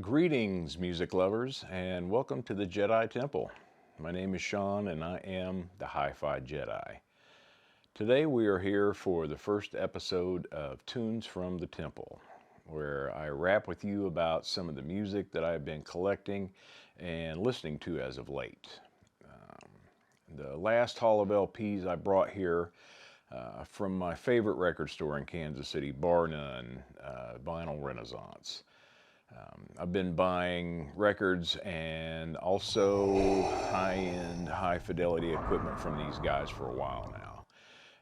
Greetings, music lovers, and welcome to the Jedi Temple. My name is Sean, and I am the Hi-Fi Jedi. Today we are here for the first episode of Tunes from the Temple, where I rap with you about some of the music that I've been collecting and listening to as of late. The last haul of LPs I brought here from my favorite record store in Kansas City, bar none, Vinyl Renaissance. I've been buying records and also high-end, high-fidelity equipment from these guys for a while now.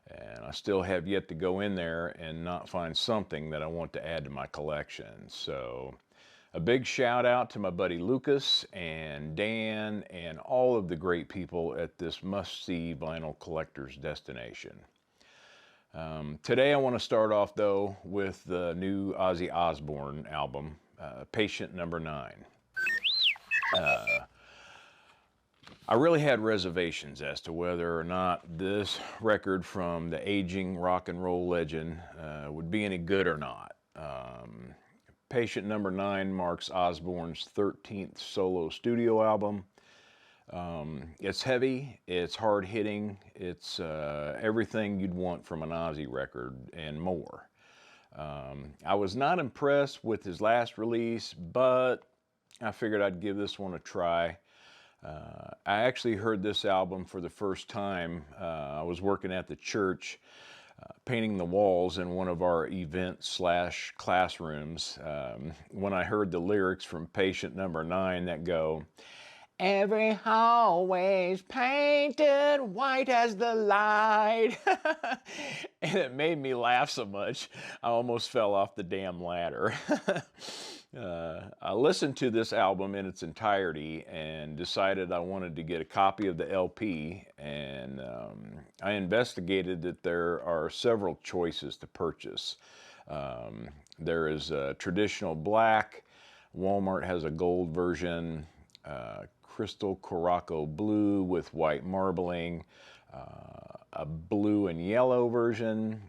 And I still have yet to go in there and not find something that I want to add to my collection. So a big shout out to my buddy Lucas and Dan and all of the great people at this must-see vinyl collector's destination. Today I want to start off though with the new Ozzy Osbourne album, Patient Number 9. I really had reservations as to whether or not this record from the aging rock and roll legend would be any good or not. Patient Number 9 marks Osbourne's 13th solo studio album. It's heavy, it's hard-hitting, it's everything you'd want from an Ozzy record and more. I was not impressed with his last release, but I figured I'd give this one a try. I actually heard this album for the first time. I was working at the church, painting the walls in one of our event/classrooms when I heard the lyrics from Patient Number 9 that go, "Every hallway's painted white as the light." And it made me laugh so much, I almost fell off the damn ladder. I listened to this album in its entirety and decided I wanted to get a copy of the LP, and I investigated that there are several choices to purchase. There is a traditional black, Walmart has a gold version, crystal Caraco blue with white marbling, a blue and yellow version,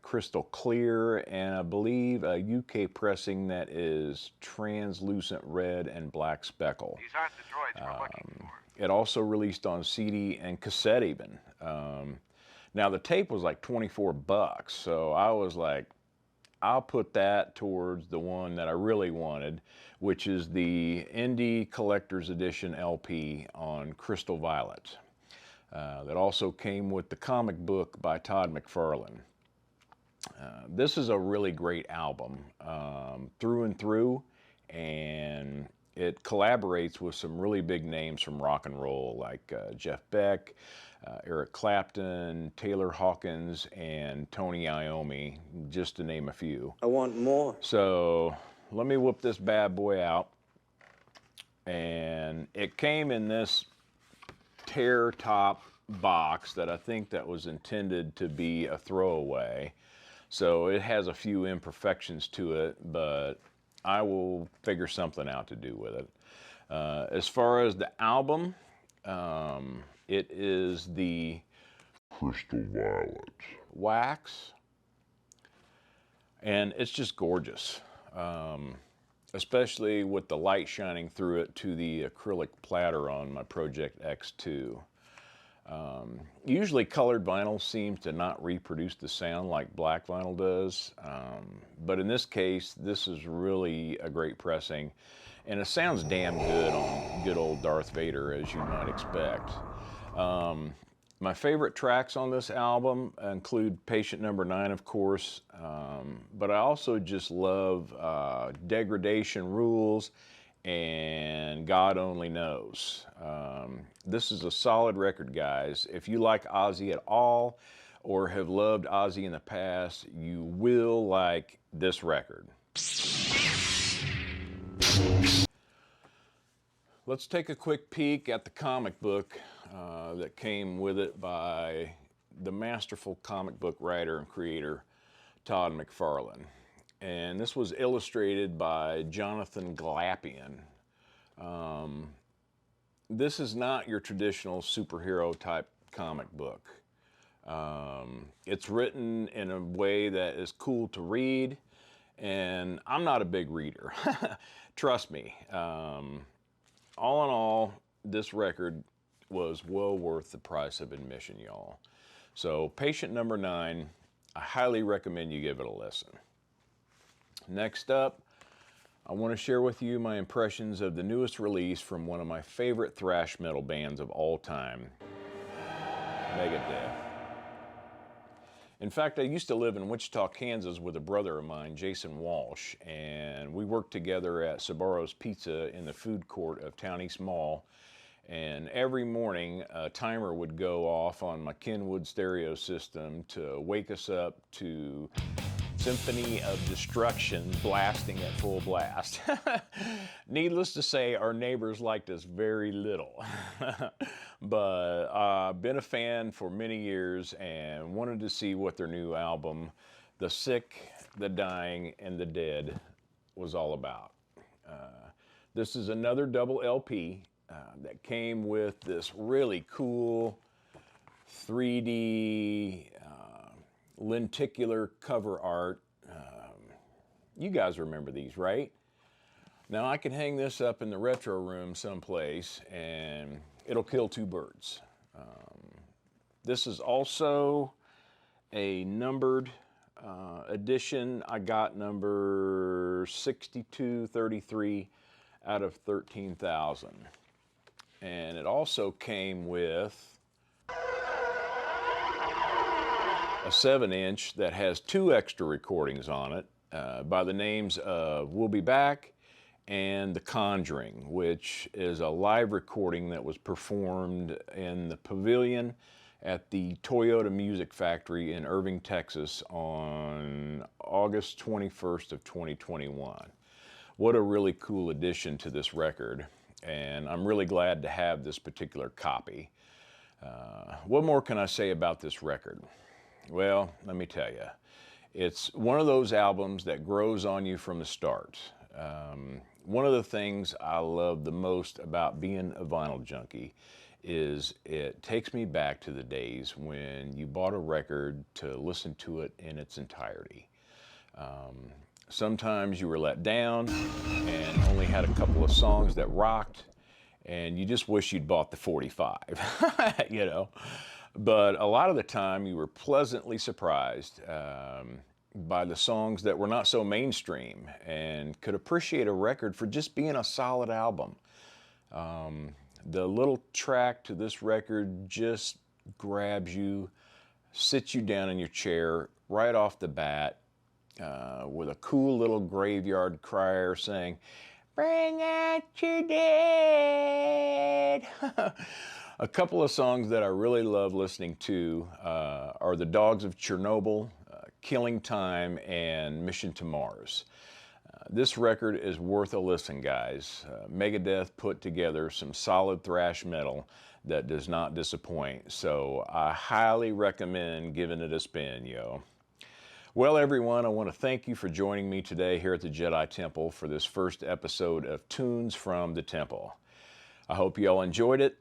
crystal clear, and I believe a UK pressing that is translucent red and black speckle. These aren't the droids we're looking for. It also released on CD and cassette even. Now the tape was like 24 bucks, so I was like, I'll put that towards the one that I really wanted, which is the Indie Collector's Edition LP on Crystal Violet. That also came with the comic book by Todd McFarlane. This is a really great album through and through, and it collaborates with some really big names from rock and roll like Jeff Beck, Eric Clapton, Taylor Hawkins, and Tony Iommi, just to name a few. I want more. So let me whip this bad boy out. And it came in this tear top box that I think that was intended to be a throwaway. So it has a few imperfections to it, but I will figure something out to do with it. As far as the album, it is the Crystal Violet wax, and it's just gorgeous, especially with the light shining through it to the acrylic platter on my pro-ject X2. Usually colored vinyl seems to not reproduce the sound like black vinyl does, but in this case, this is really a great pressing, and it sounds damn good on good old Darth Vader, as you might expect. My favorite tracks on this album include Patient Number 9, of course, but I also just love Degradation Rules and God Only Knows. This is a solid record, guys. If you like Ozzy at all or have loved Ozzy in the past, you will like this record. Let's take a quick peek at the comic book that came with it by the masterful comic book writer and creator Todd McFarlane. And this was illustrated by Jonathan Glapion. this is not your traditional superhero type comic book. It's written in a way that is cool to read, and I'm not a big reader. Trust me. All in all, this record was well worth the price of admission, y'all. So, Patient Number 9, I highly recommend you give it a listen. Next up, I want to share with you my impressions of the newest release from one of my favorite thrash metal bands of all time, Megadeath. In fact, I used to live in Wichita, Kansas with a brother of mine, Jason Walsh, and we worked together at Sabaro's Pizza in the food court of Town East Mall. And every morning, a timer would go off on my Kenwood stereo system to wake us up to Symphony of Destruction blasting at full blast. Needless to say, our neighbors liked us very little. But I've been a fan for many years and wanted to see what their new album, The Sick, The Dying, and The Dead, was all about. This is another double LP that came with this really cool 3D lenticular cover art. You guys remember these, right? Now I can hang this up in the retro room someplace and it'll kill two birds. This is also a numbered edition. I got number 6233 out of 13,000. And it also came with a 7-inch that has 2 extra recordings on it by the names of We'll Be Back and The Conjuring, which is a live recording that was performed in the pavilion at the Toyota Music Factory in Irving, Texas on August 21st of 2021. What a really cool addition to this record, and I'm really glad to have this particular copy. What more can I say about this record? Well, let me tell you, it's one of those albums that grows on you from the start. One of the things I love the most about being a vinyl junkie is it takes me back to the days when you bought a record to listen to it in its entirety. Sometimes you were let down and only had a couple of songs that rocked, and you just wish you'd bought the 45, you know. But a lot of the time you were pleasantly surprised by the songs that were not so mainstream and could appreciate a record for just being a solid album. The little track to this record just grabs you, sits you down in your chair right off the bat with a cool little graveyard crier saying, "Bring out your dead." A couple of songs that I really love listening to are The Dogs of Chernobyl, Killing Time, and Mission to Mars. This record is worth a listen, guys. Megadeth put together some solid thrash metal that does not disappoint, so I highly recommend giving it a spin, yo. Well, everyone, I want to thank you for joining me today here at the Jedi Temple for this first episode of Tunes from the Temple. I hope you all enjoyed it.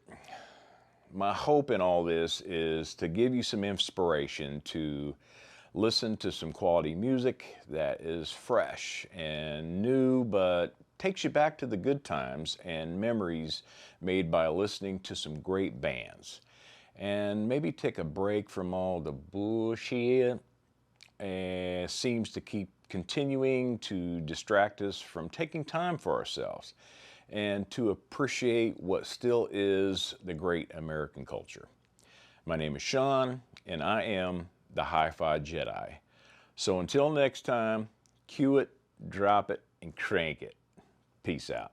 My hope in all this is to give you some inspiration to listen to some quality music that is fresh and new, but takes you back to the good times and memories made by listening to some great bands. And maybe take a break from all the bullshit and seems to keep continuing to distract us from taking time for ourselves and to appreciate what still is the great American culture. My name is Sean, and I am the Hi-Fi Jedi. So until next time, cue it, drop it, and crank it. Peace out.